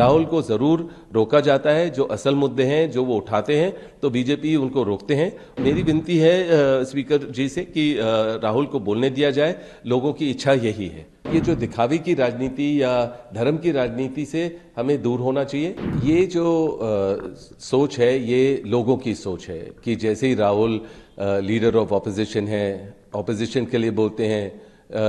राहुल को जरूर रोका जाता है। जो असल मुद्दे हैं जो वो उठाते हैं तो बीजेपी उनको रोकते हैं। मेरी विनती है स्पीकर जी से कि राहुल को बोलने दिया जाए, लोगों की इच्छा यही है। ये जो दिखावे की राजनीति या धर्म की राजनीति से हमें दूर होना चाहिए। ये जो सोच है ये लोगों की सोच है कि जैसे ही राहुल लीडर ऑफ ऑपोजिशन है, ऑपोजिशन के लिए बोलते हैं,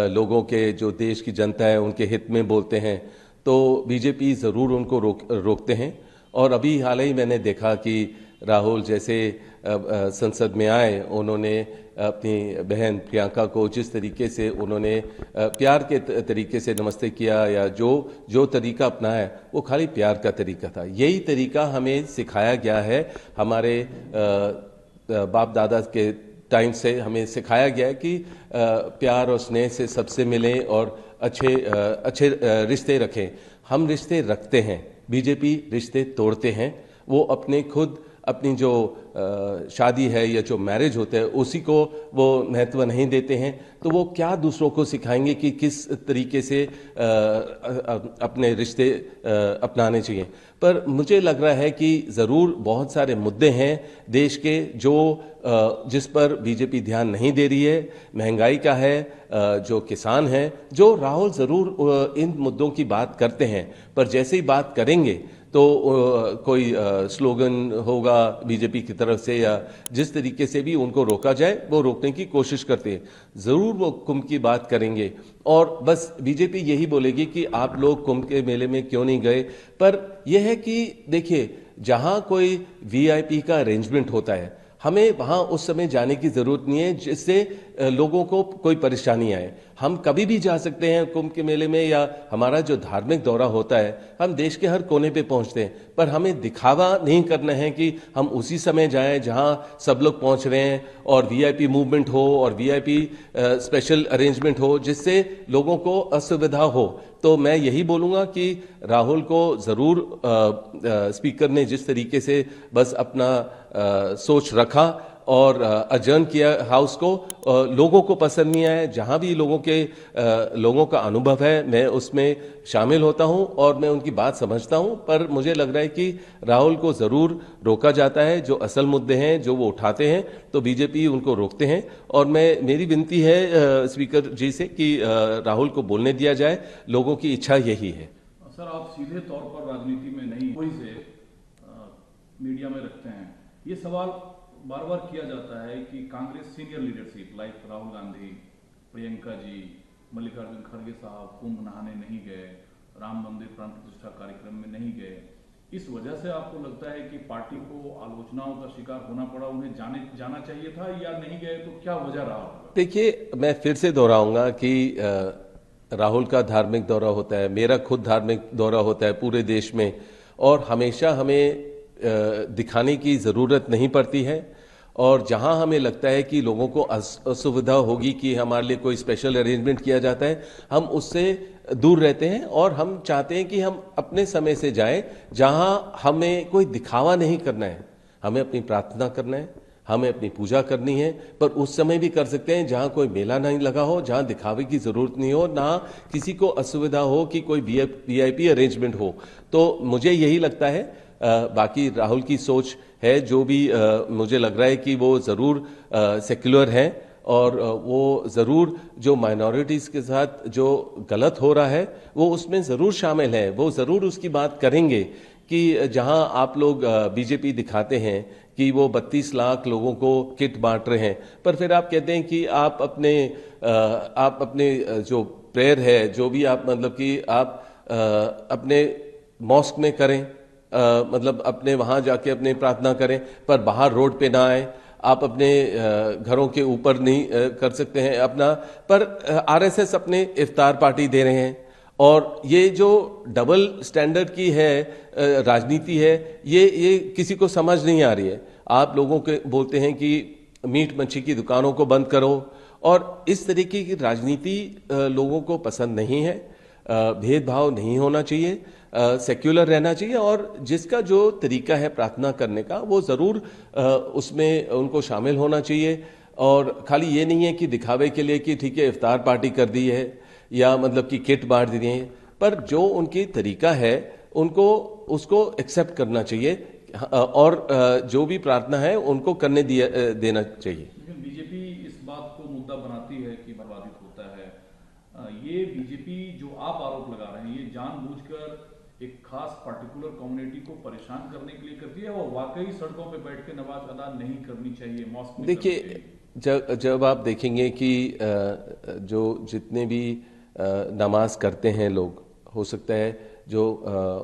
लोगों के जो देश की जनता है उनके हित में बोलते हैं, तो बीजेपी ज़रूर उनको रोकते हैं। और अभी हाल ही मैंने देखा कि राहुल जैसे संसद में आए, उन्होंने अपनी बहन प्रियंका को जिस तरीके से उन्होंने प्यार के तरीके से नमस्ते किया या जो तरीका अपनाया वो खाली प्यार का तरीका था। यही तरीका हमें सिखाया गया है, हमारे बाप दादा के टाइम से हमें सिखाया गया है कि प्यार और स्नेह से सबसे मिलें और अच्छे रिश्ते रखें। हम रिश्ते रखते हैं, बीजेपी रिश्ते तोड़ते हैं। वो अपनी जो शादी है या जो मैरिज होता है उसी को वो महत्व नहीं देते हैं, तो वो क्या दूसरों को सिखाएंगे कि किस तरीके से अपने रिश्ते अपनाने चाहिए। पर मुझे लग रहा है कि ज़रूर बहुत सारे मुद्दे हैं देश के जिस पर बीजेपी ध्यान नहीं दे रही है। महंगाई का है, जो किसान हैं, जो राहुल ज़रूर इन मुद्दों की बात करते हैं, पर जैसे ही बात करेंगे तो कोई स्लोगन होगा बीजेपी की तरफ से या जिस तरीके से भी उनको रोका जाए वो रोकने की कोशिश करते हैं। ज़रूर वो कुंभ की बात करेंगे और बस बीजेपी यही बोलेगी कि आप लोग कुंभ के मेले में क्यों नहीं गए। पर यह है कि देखिए, जहां कोई वीआईपी का अरेंजमेंट होता है हमें वहां उस समय जाने की जरूरत नहीं है जिससे लोगों को कोई परेशानी आए। हम कभी भी जा सकते हैं कुंभ के मेले में, या हमारा जो धार्मिक दौरा होता है हम देश के हर कोने पे पहुंचते हैं, पर हमें दिखावा नहीं करना है कि हम उसी समय जाएं जहां सब लोग पहुंच रहे हैं और वीआईपी मूवमेंट हो और वीआईपी स्पेशल अरेंजमेंट हो जिससे लोगों को असुविधा हो। तो मैं यही बोलूंगा कि राहुल को जरूर स्पीकर ने जिस तरीके से बस अपना सोच रखा और अजर्न किया हाउस को, लोगों को पसंद नहीं आया। जहां भी लोगों का अनुभव है मैं उसमें शामिल होता हूं और मैं उनकी बात समझता हूं, पर मुझे लग रहा है कि राहुल को जरूर रोका जाता है। जो असल मुद्दे हैं जो वो उठाते हैं तो बीजेपी उनको रोकते हैं। और मेरी विनती है स्पीकर जी से कि राहुल को बोलने दिया जाए, लोगों की इच्छा यही है। सर, आप सीधे तौर पर राजनीति में नहीं, कोई से मीडिया में रखते हैं, ये सवाल बार बार किया जाता है कि Congress senior leadership like Rahul Gandhi, Priyanka ji, Mallikarjun खड़गे साहब कुंभ नहाने नहीं गए, राम मंदिर प्राण प्रतिष्ठा कार्यक्रम में नहीं गए। इस वजह से आपको लगता है कि पार्टी को आलोचनाओं का शिकार होना पड़ा, उन्हें जाना चाहिए था या नहीं गए, तो क्या वजह रहा? देखिए, मैं फिर से दोहराऊंगा कि राहुल का धार्मिक दौरा होता है, मेरा खुद धार्मिक दौरा होता है पूरे देश में, और हमेशा हमें दिखाने की ज़रूरत नहीं पड़ती है। और जहां हमें लगता है कि लोगों को असुविधा होगी कि हमारे लिए कोई स्पेशल अरेंजमेंट किया जाता है, हम उससे दूर रहते हैं और हम चाहते हैं कि हम अपने समय से जाएं जहां हमें कोई दिखावा नहीं करना है। हमें अपनी प्रार्थना करना है, हमें अपनी पूजा करनी है, पर उस समय भी कर सकते हैं जहां कोई मेला नहीं लगा हो, जहां दिखावे की जरूरत नहीं हो, ना किसी को असुविधा हो कि कोई वीआईपी अरेंजमेंट हो। तो मुझे यही लगता है। बाकी राहुल की सोच है जो भी मुझे लग रहा है कि वो ज़रूर सेक्युलर है और वो ज़रूर जो माइनॉरिटीज़ के साथ जो गलत हो रहा है वो उसमें ज़रूर शामिल है। वो ज़रूर उसकी बात करेंगे कि जहां आप लोग बीजेपी दिखाते हैं कि वो 32 लाख लोगों को किट बांट रहे हैं, पर फिर आप कहते हैं कि आप अपने जो प्रेयर है, जो भी आप मतलब कि आप अपने मॉस्क में करें, मतलब अपने वहां जाके अपने प्रार्थना करें, पर बाहर रोड पे ना आए। आप अपने घरों के ऊपर नहीं कर सकते हैं अपना, पर आरएसएस अपने इफ्तार पार्टी दे रहे हैं। और ये जो डबल स्टैंडर्ड की है राजनीति है, ये किसी को समझ नहीं आ रही है। आप लोगों के बोलते हैं कि मीट मच्छी की दुकानों को बंद करो, और इस तरीके की राजनीति लोगों को पसंद नहीं है। भेदभाव नहीं होना चाहिए, सेक्युलर रहना चाहिए, और जिसका जो तरीका है प्रार्थना करने का वो ज़रूर उसमें उनको शामिल होना चाहिए। और खाली ये नहीं है कि दिखावे के लिए कि ठीक है इफ्तार पार्टी कर दी है या मतलब कि किट बांट दी है, पर जो उनकी तरीका है उनको उसको एक्सेप्ट करना चाहिए और जो भी प्रार्थना है उनको करने देना चाहिए। लेकिन बीजेपी इस बात को मुद्दा बनाती है कि बर्बादित होता है। ये बीजेपी जो आप आरोप लगा रहे हैं, ये जानबूझकर एक खास पर्टिकुलर कम्युनिटी को परेशान करने के लिए करती है, और वाकई सड़कों पे बैठ के नमाज अदा नहीं करनी चाहिए, मॉस्क में देखिए, जब आप देखेंगे कि जो जितने भी नमाज करते हैं लोग, हो सकता है जो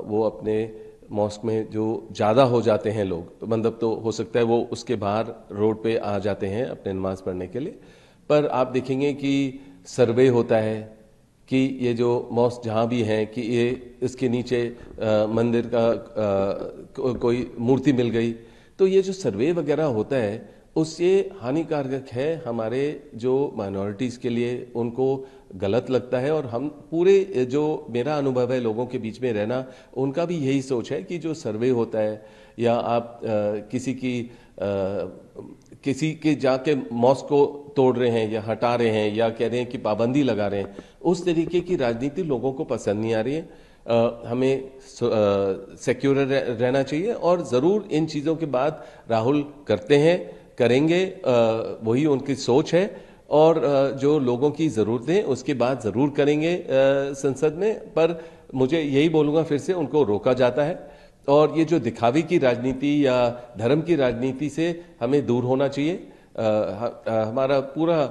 वो अपने मॉस्क में जो ज़्यादा हो जाते हैं लोग, तो मतलब तो हो सकता है वो उसके बाहर रोड पे आ जाते हैं अपने नमाज पढ़ने के लिए। पर आप देखेंगे कि सर्वे होता है कि ये जो मॉस्क जहाँ भी हैं कि ये इसके नीचे मंदिर का कोई मूर्ति मिल गई, तो ये जो सर्वे वगैरह होता है उससे हानिकारक है हमारे जो माइनॉरिटीज़ के लिए, उनको गलत लगता है। और हम पूरे जो मेरा अनुभव है लोगों के बीच में रहना, उनका भी यही सोच है कि जो सर्वे होता है या आप किसी के जाके मॉस्क को तोड़ रहे हैं या हटा रहे हैं या कह रहे हैं कि पाबंदी लगा रहे हैं, उस तरीके की राजनीति लोगों को पसंद नहीं आ रही है। हमें सिक्योर रहना चाहिए और ज़रूर इन चीज़ों के बाद राहुल करते हैं, करेंगे, वही उनकी सोच है। और जो लोगों की ज़रूरतें हैं उसके बाद ज़रूर करेंगे संसद में। पर मुझे यही बोलूँगा फिर से, उनको रोका जाता है और ये जो दिखावे की राजनीति या धर्म की राजनीति से हमें दूर होना चाहिए। हमारा पूरा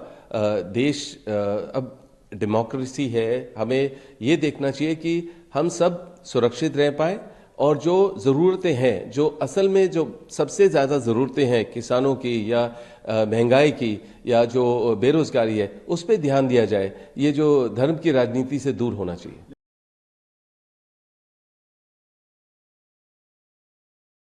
देश अब डेमोक्रेसी है, हमें ये देखना चाहिए कि हम सब सुरक्षित रह पाए और जो ज़रूरतें हैं, जो असल में जो सबसे ज़्यादा ज़रूरतें हैं किसानों की या महंगाई की या जो बेरोज़गारी है, उस पर ध्यान दिया जाए। ये जो धर्म की राजनीति से दूर होना चाहिए।